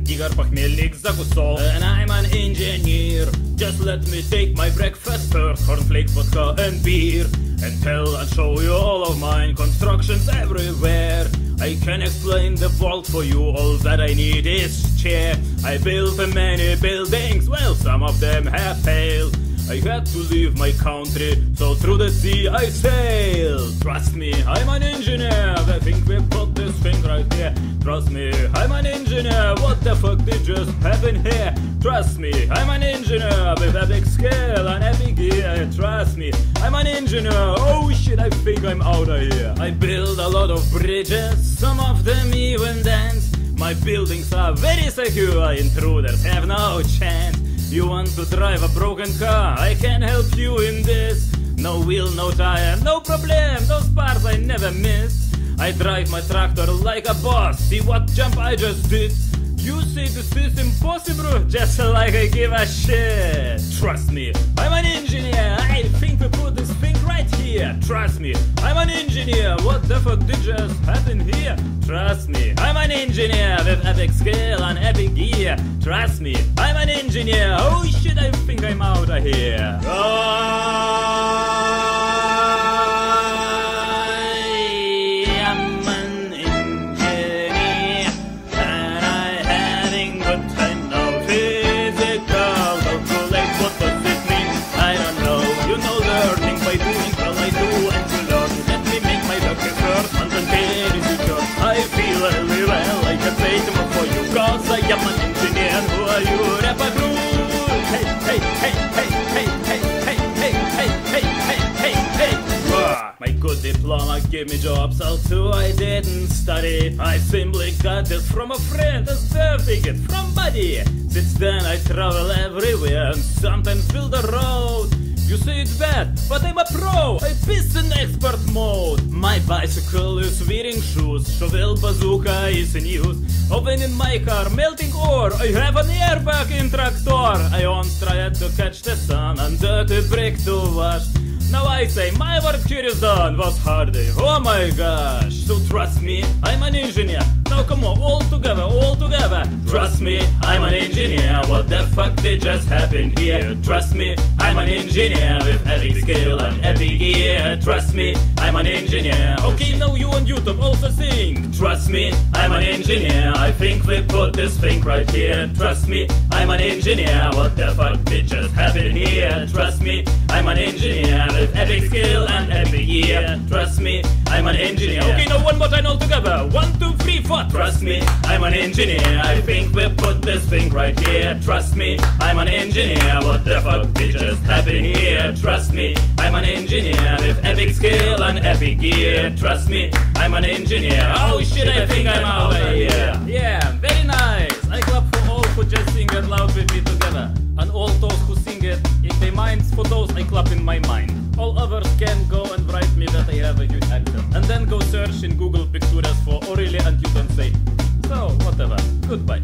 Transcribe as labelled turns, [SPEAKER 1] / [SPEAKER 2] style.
[SPEAKER 1] Тигр, похмельник, закусол. And I'm an engineer. Just let me take my breakfast first. Cornflakes, vodka and beer. And tell and show you all of mine constructions everywhere. I can explain the world for you. All that I need is chair. I built many buildings. Well, some of them have failed. I had to leave my country, so through the sea I sail. Trust me, I'm an engineer. I think we put this thing right here. Trust me, I'm an engineer. What the fuck did just happen here? Trust me, I'm an engineer with epic skill and epic gear. Trust me, I'm an engineer. Oh shit, I think I'm out of here. I build a lot of bridges, some of them even dance. My buildings are very secure, intruders have no chance. You want to drive a broken car? I can help you in this. No wheel, no tire, no problem. Those parts I never miss. I drive my tractor like a boss. See what jump I just did? You say this is impossible, just like I give a shit. Trust me, I'm an engineer. I think we put this thing right here. Trust me, I'm an engineer. What the fuck did just happen here? Trust me, I'm an engineer with epic skill and epic gear. Trust me, I'm an engineer. Oh shit, I think I'm out of here. I am an engineer. Who are you? Rapper crew. Hey, hey, hey, hey, hey, hey, hey, hey, hey, hey, hey, hey, hey. My good diploma gave me jobs, although I didn't study. I simply got this from a friend, a certificate from buddy. Since then I travel everywhere and sometimes build a road. You say it's bad, but I'm a pro. I piss in expert mode. My bicycle is wearing shoes. Shovel bazooka is in use. Open in my car, melting ore. I have an airbag in tractor. I once tried to catch the sun and dirty brick to wash. Now I say my work here is done. Was hardy, oh my gosh. So trust me, I'm an engineer. Now come on, all together, all together. Trust me, I'm an engineer. What the fuck did just happen here? Trust me, I'm an engineer with epic skill and epic gear. Trust me, I'm an engineer. Okay, now you on YouTube also sing. Trust me, I'm an engineer. I think we put this thing right here. Trust me, I'm an engineer. What the fuck did just happen here? Trust me, I'm an engineer with epic skill and epic gear. Trust me, I'm an engineer. Okay, now one more time all together. 1, 2, 3, 4. Trust me, I'm an engineer. I think we put this thing right here. Trust me, I'm an engineer. What the fuck did just happen here? Trust me, I'm an engineer with epic skill and epic gear. Trust me, I'm an engineer. Oh shit, I think I'm out of here. Yeah, very nice. I clap for all who just sing it loud with me together. And all those who sing it in their minds, for those I clap in my mind. All others can go and write me that I have a huge accent. And then go search in Google Pictures for Aurelia and you can say, so whatever, goodbye.